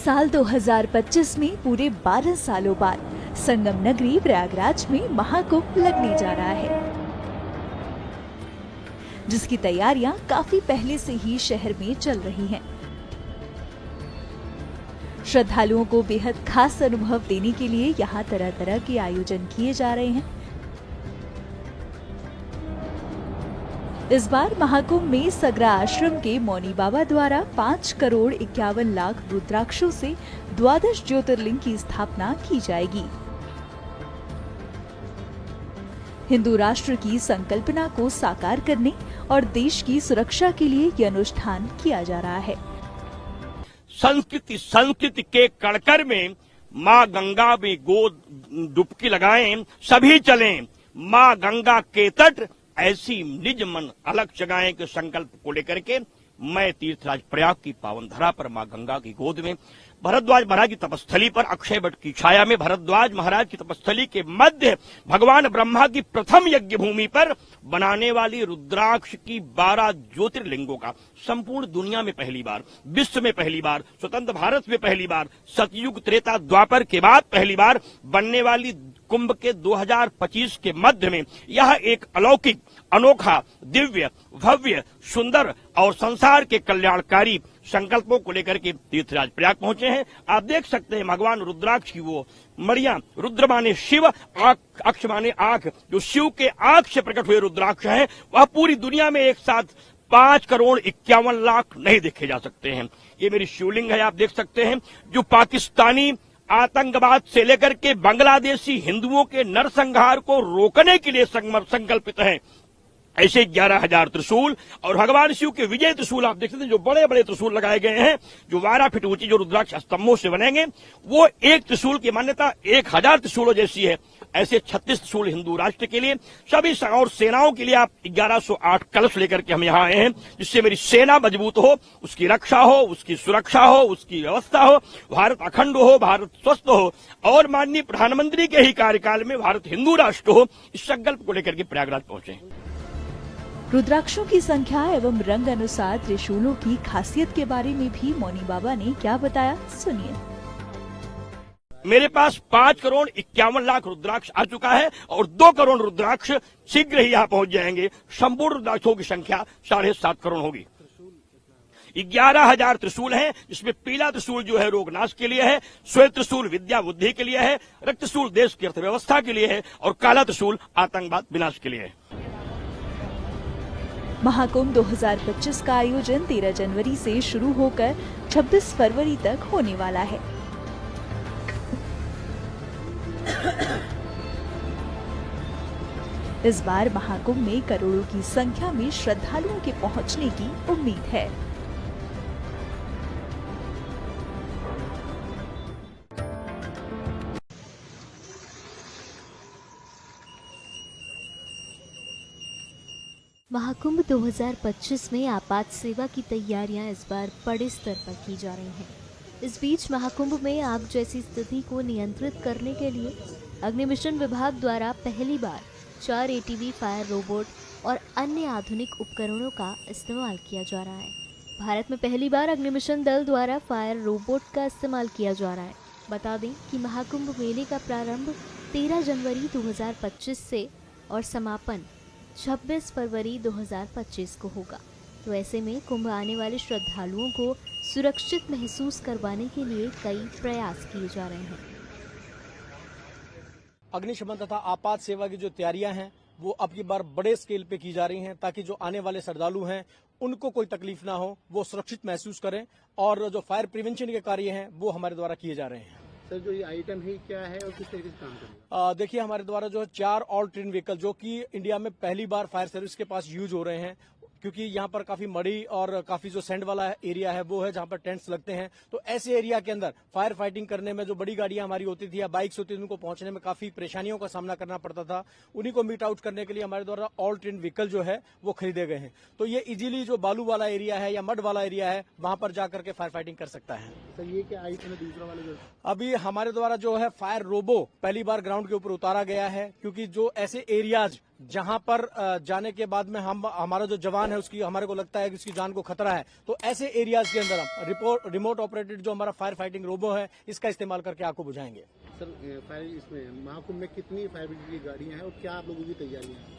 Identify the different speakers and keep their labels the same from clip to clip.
Speaker 1: साल 2025 में पूरे 12 सालों बाद संगम नगरी प्रयागराज में महाकुंभ लगने जा रहा है, जिसकी तैयारियां काफी पहले से ही शहर में चल रही हैं। श्रद्धालुओं को बेहद खास अनुभव देने के लिए यहाँ तरह तरह के आयोजन किए जा रहे हैं। इस बार महाकुंभ में सगरा आश्रम के मौनी बाबा द्वारा 5 करोड़ 51 लाख रुद्राक्षों से 12 ज्योतिर्लिंग की स्थापना की जाएगी। हिंदू राष्ट्र की संकल्पना को साकार करने और देश की सुरक्षा के लिए यह अनुष्ठान किया जा रहा है।
Speaker 2: संस्कृति के कड़कर में माँ गंगा में गोद डुबकी लगाएं, सभी चलें माँ गंगा के तट, ऐसी निज मन अलग जगाएं के संकल्प को लेकर के मैं तीर्थराज प्रयाग की पावन धरा पर माँ गंगा की गोद में भरद्वाज महाराज की तपस्थली पर अक्षय वट की छाया में भरद्वाज महाराज की तपस्थली के मध्य भगवान ब्रह्मा की प्रथम यज्ञ भूमि पर बनाने वाली रुद्राक्ष की 12 ज्योतिर्लिंगों का संपूर्ण दुनिया में पहली बार, विश्व में पहली बार, स्वतंत्र भारत में पहली बार, सतयुग त्रेता द्वापर के बाद पहली बार बनने वाली कुंभ के 2025 के मध्य में यह एक अलौकिक, अनोखा, दिव्य, भव्य, सुंदर और संसार के कल्याणकारी संकल्पों को लेकर के तीर्थराज प्रयाग पहुंचे हैं। आप देख सकते हैं भगवान रुद्राक्ष की वो मड़ियां, रुद्र माने शिव, अक्ष माने आंख, जो शिव के आंख से प्रकट हुए रुद्राक्ष है, वह पूरी दुनिया में एक साथ 5 करोड़ 51 लाख नहीं देखे जा सकते हैं। ये मेरी शिवलिंग है, आप देख सकते हैं, जो पाकिस्तानी आतंकवाद से लेकर के बांग्लादेशी हिंदुओं के नरसंहार को रोकने के लिए संकल्पित है। ऐसे 11,000 त्रिशूल और भगवान शिव के विजय त्रिशूल आप देख सकते हैं, जो बड़े बड़े त्रिशूल लगाए गए हैं, जो 12 फीट ऊंची जो रुद्राक्ष स्तंभों से बनेंगे, वो एक त्रिशूल की मान्यता 1000 त्रिशूलों जैसी है। ऐसे 36 त्रिशूल हिंदू राष्ट्र के लिए, सभी और सेनाओं के लिए आप 1108 कलश लेकर के हम यहाँ आए हैं, जिससे मेरी सेना मजबूत हो, उसकी रक्षा हो, उसकी सुरक्षा हो, उसकी व्यवस्था हो, भारत अखंड हो, भारत स्वस्थ हो और माननीय प्रधानमंत्री के ही कार्यकाल में भारत हिंदू राष्ट्र हो, इस संकल्प को लेकर के प्रयागराज पहुंचे।
Speaker 1: रुद्राक्षों की संख्या एवं रंग अनुसार त्रिशूलों की खासियत के बारे में भी मौनी बाबा ने क्या बताया, सुनिए।
Speaker 2: मेरे पास 5 करोड़ 51 लाख रुद्राक्ष आ चुका है और 2 करोड़ रुद्राक्ष शीघ्र ही यहाँ पहुंच जाएंगे। संपूर्ण रुद्राक्षों की संख्या 7.5 करोड़ होगी। 11,000 त्रिशूल हैं, जिसमें पीला त्रिशूल जो है रोगनाश के लिए है, श्वेत त्रिशूल विद्या बुद्धि के लिए है, रक्त त्रिशूल देश की अर्थव्यवस्था के लिए है और काला त्रिशूल आतंकवाद विनाश के लिए है।
Speaker 1: महाकुंभ 2025 का आयोजन 13 जनवरी से शुरू होकर 26 फरवरी तक होने वाला है। इस बार महाकुंभ में करोड़ों की संख्या में श्रद्धालुओं के पहुंचने की उम्मीद है।
Speaker 3: महाकुंभ 2025 में आपात सेवा की तैयारियां इस बार बड़े स्तर पर की जा रही हैं। इस बीच महाकुंभ में आग जैसी स्थिति को नियंत्रित करने के लिए अग्निमिशन विभाग द्वारा पहली बार 4 ATV फायर रोबोट और अन्य आधुनिक उपकरणों का इस्तेमाल किया जा रहा है। भारत में पहली बार अग्निमिशन दल द्वारा फायर रोबोट का इस्तेमाल किया जा रहा है। बता दें कि महाकुंभ मेले का प्रारंभ 13 जनवरी 2025 से और समापन 26 फरवरी 2025 को होगा। तो ऐसे में कुंभ आने वाले श्रद्धालुओं को सुरक्षित महसूस करवाने के लिए कई प्रयास किए जा रहे हैं।
Speaker 4: अग्निशमन तथा आपात सेवा की जो तैयारियां हैं वो अब की बार बड़े स्केल पे की जा रही हैं, ताकि जो आने वाले श्रद्धालु हैं उनको कोई तकलीफ ना हो, वो सुरक्षित महसूस करें और जो फायर प्रिवेंशन के कार्य हैं वो हमारे द्वारा किए जा रहे हैं।
Speaker 5: सर, जो ये आइटम है क्या है और किस तरीके से काम करेगा?
Speaker 4: देखिए, हमारे द्वारा जो है 4 ऑल ट्रेन व्हीकल जो कि इंडिया में पहली बार फायर सर्विस के पास यूज हो रहे हैं, क्योंकि यहाँ पर काफी मड़ी और काफी जो सैंड वाला एरिया है वो है जहाँ पर टेंट्स लगते हैं। तो ऐसे एरिया के अंदर फायर फाइटिंग करने में जो बड़ी गाड़ियां हमारी होती थी या बाइक्स होती थी, उनको पहुंचने में काफी परेशानियों का सामना करना पड़ता था। उन्हीं को मीट आउट करने के लिए हमारे द्वारा ऑल ट्रेन व्हीकल जो है वो खरीदे गए हैं। तो ये इजीली जो बालू वाला एरिया है या मड वाला एरिया है वहां पर जाकर के फायर फाइटिंग कर सकता है।
Speaker 5: सर, ये क्या आइटम है दूसरा वाला? जो
Speaker 4: अभी हमारे द्वारा जो है फायर रोबो पहली बार ग्राउंड के ऊपर उतारा गया है, क्योंकि जो ऐसे एरियाज जहां पर जाने के बाद में हमारा जो जवान है उसकी हमारे को लगता है कि उसकी जान को खतरा है, तो ऐसे एरियाज के अंदर हम रिमोट ऑपरेटेड जो हमारा फायर फाइटिंग रोबो है इसका इस्तेमाल करके आग को बुझाएंगे।
Speaker 5: सर फायर इसमें महाकुंभ में कितनी फायर ब्रिगेड की गाड़ियां हैं और क्या आप लोगों की तैयारियां हैं?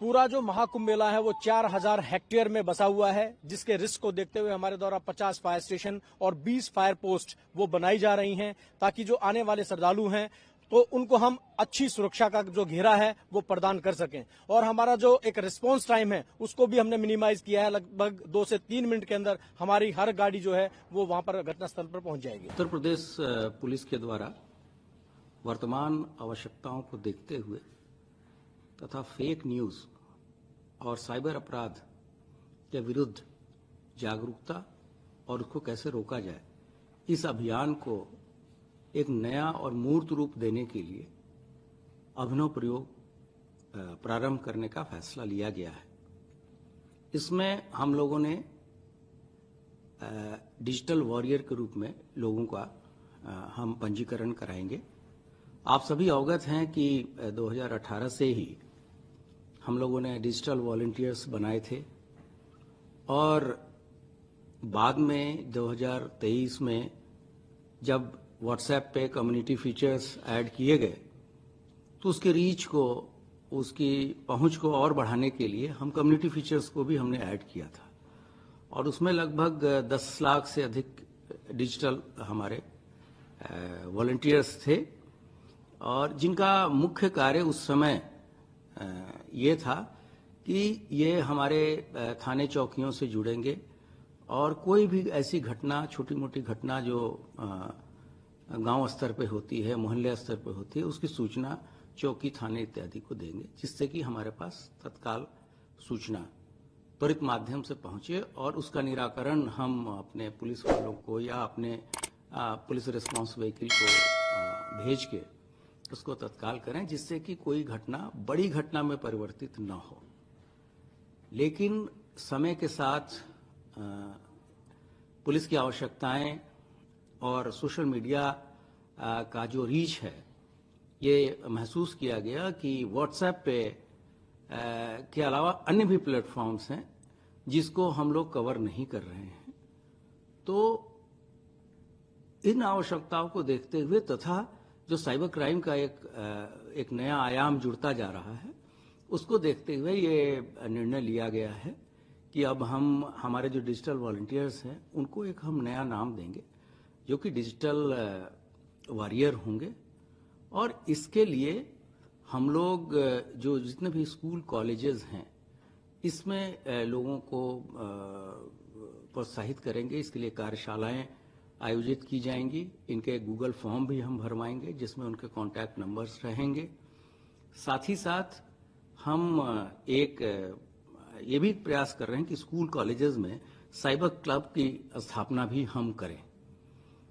Speaker 4: पूरा जो महाकुंभ मेला है वो 4000 हेक्टेयर में बसा हुआ है, जिसके रिस्क को देखते हुए हमारे द्वारा 50 फायर स्टेशन और 20 फायर पोस्ट वो बनाई जा रही हैं, ताकि जो आने वाले श्रद्धालु हैं तो उनको हम अच्छी सुरक्षा का जो घेरा है वो प्रदान कर सकें। और हमारा जो एक रिस्पांस टाइम है उसको भी हमने मिनिमाइज किया है, लगभग 2 से 3 मिनट के अंदर हमारी हर गाड़ी जो है वो वहां पर घटनास्थल पर पहुंच जाएगी।
Speaker 6: उत्तर प्रदेश पुलिस के द्वारा वर्तमान आवश्यकताओं को देखते हुए तथा फेक न्यूज और साइबर अपराध के विरुद्ध जागरूकता और उसको कैसे रोका जाए, इस अभियान को एक नया और मूर्त रूप देने के लिए अभिनव प्रयोग प्रारंभ करने का फैसला लिया गया है। इसमें हम लोगों ने डिजिटल वॉरियर के रूप में लोगों का हम पंजीकरण कराएंगे। आप सभी अवगत हैं कि 2018 से ही हम लोगों ने डिजिटल वॉलंटियर्स बनाए थे और बाद में 2023 में जब व्हाट्सएप पे कम्युनिटी फीचर्स ऐड किए गए तो उसके रीच को, उसकी पहुंच को और बढ़ाने के लिए हम कम्युनिटी फीचर्स को भी हमने ऐड किया था और उसमें लगभग 10 लाख से अधिक डिजिटल हमारे वॉलंटियर्स थे और जिनका मुख्य कार्य उस समय ये था कि ये हमारे थाने चौकियों से जुड़ेंगे और कोई भी ऐसी घटना, छोटी मोटी घटना जो गांव स्तर पे होती है, मोहल्ले स्तर पे होती है, उसकी सूचना चौकी, थाने इत्यादि को देंगे, जिससे कि हमारे पास तत्काल सूचना त्वरित माध्यम से पहुंचे और उसका निराकरण हम अपने पुलिस वालों को या अपने पुलिस रिस्पांस व्हीकल को भेज के उसको तत्काल करें, जिससे कि कोई घटना बड़ी घटना में परिवर्तित न हो। लेकिन समय के साथ पुलिस की आवश्यकताएं और सोशल मीडिया का जो रीच है, ये महसूस किया गया कि व्हाट्सएप पे के अलावा अन्य भी प्लेटफॉर्म्स हैं जिसको हम लोग कवर नहीं कर रहे हैं। तो इन आवश्यकताओं को देखते हुए तथा जो साइबर क्राइम का एक नया आयाम जुड़ता जा रहा है, उसको देखते हुए ये निर्णय लिया गया है कि अब हम हमारे जो डिजिटल वॉलंटियर्स हैं उनको एक हम नया नाम देंगे जो कि डिजिटल वॉरियर होंगे। और इसके लिए हम लोग जो जितने भी स्कूल कॉलेजेस हैं इसमें लोगों को प्रोत्साहित करेंगे। इसके लिए कार्यशालाएं आयोजित की जाएंगी। इनके गूगल फॉर्म भी हम भरवाएंगे जिसमें उनके कॉन्टैक्ट नंबर्स रहेंगे। साथ ही साथ हम एक ये भी प्रयास कर रहे हैं कि स्कूल कॉलेजेस में साइबर क्लब की स्थापना भी हम करें।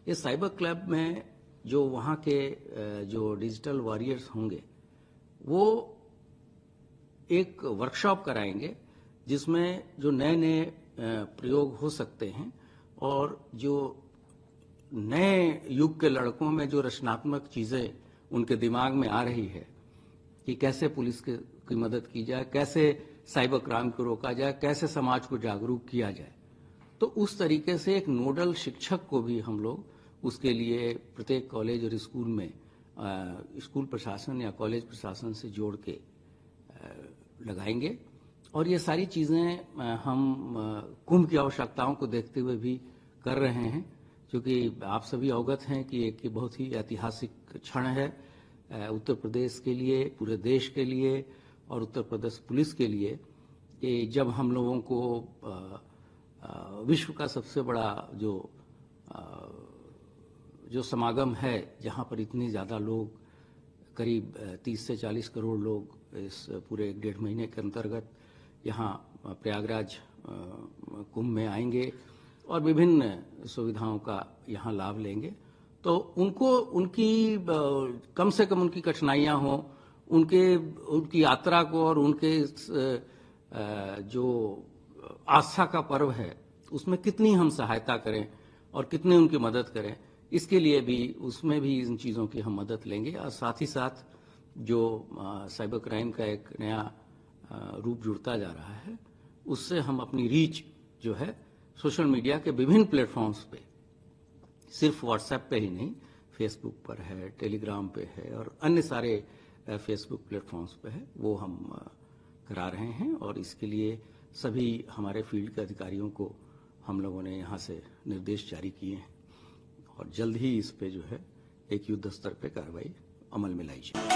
Speaker 6: इस साइबर क्लब में जो वहाँ के जो डिजिटल वॉरियर्स होंगे वो एक वर्कशॉप कराएंगे जिसमें जो नए नए प्रयोग हो सकते हैं और जो नए युग के लड़कों में जो रचनात्मक चीजें उनके दिमाग में आ रही है कि कैसे पुलिस की मदद की जाए, कैसे साइबर क्राइम को रोका जाए, कैसे समाज को जागरूक किया जाए। तो उस तरीके से एक नोडल शिक्षक को भी हम लोग उसके लिए प्रत्येक कॉलेज और स्कूल में स्कूल प्रशासन या कॉलेज प्रशासन से जोड़ के लगाएंगे। और ये सारी चीजें हम कुंभ की आवश्यकताओं को देखते हुए भी कर रहे हैं, क्योंकि आप सभी अवगत हैं कि एक बहुत ही ऐतिहासिक क्षण है उत्तर प्रदेश के लिए, पूरे देश के लिए और उत्तर प्रदेश पुलिस के लिए कि जब हम लोगों को विश्व का सबसे बड़ा जो समागम है, जहां पर इतने ज़्यादा लोग, करीब 30 से 40 करोड़ लोग इस पूरे 1.5 महीने के अंतर्गत यहाँ प्रयागराज कुंभ में आएंगे और विभिन्न सुविधाओं का यहाँ लाभ लेंगे, तो उनकी कम से कम उनकी कठिनाइयाँ हों, उनकी यात्रा को और उनके जो आस्था का पर्व है उसमें कितनी हम सहायता करें और कितनी उनकी मदद करें, इसके लिए भी उसमें भी इन चीज़ों की हम मदद लेंगे। और साथ ही साथ जो साइबर क्राइम का एक नया रूप जुड़ता जा रहा है, उससे हम अपनी रीच जो है सोशल मीडिया के विभिन्न प्लेटफॉर्म्स पे, सिर्फ व्हाट्सएप पे ही नहीं, फेसबुक पर है, टेलीग्राम पे है और अन्य सारे फेसबुक प्लेटफॉर्म्स पे है, वो हम करा रहे हैं। और इसके लिए सभी हमारे फील्ड के अधिकारियों को हम लोगों ने यहाँ से निर्देश जारी किए हैं और जल्द ही इस पे जो है एक युद्ध स्तर पे कार्रवाई अमल में लाई जाए।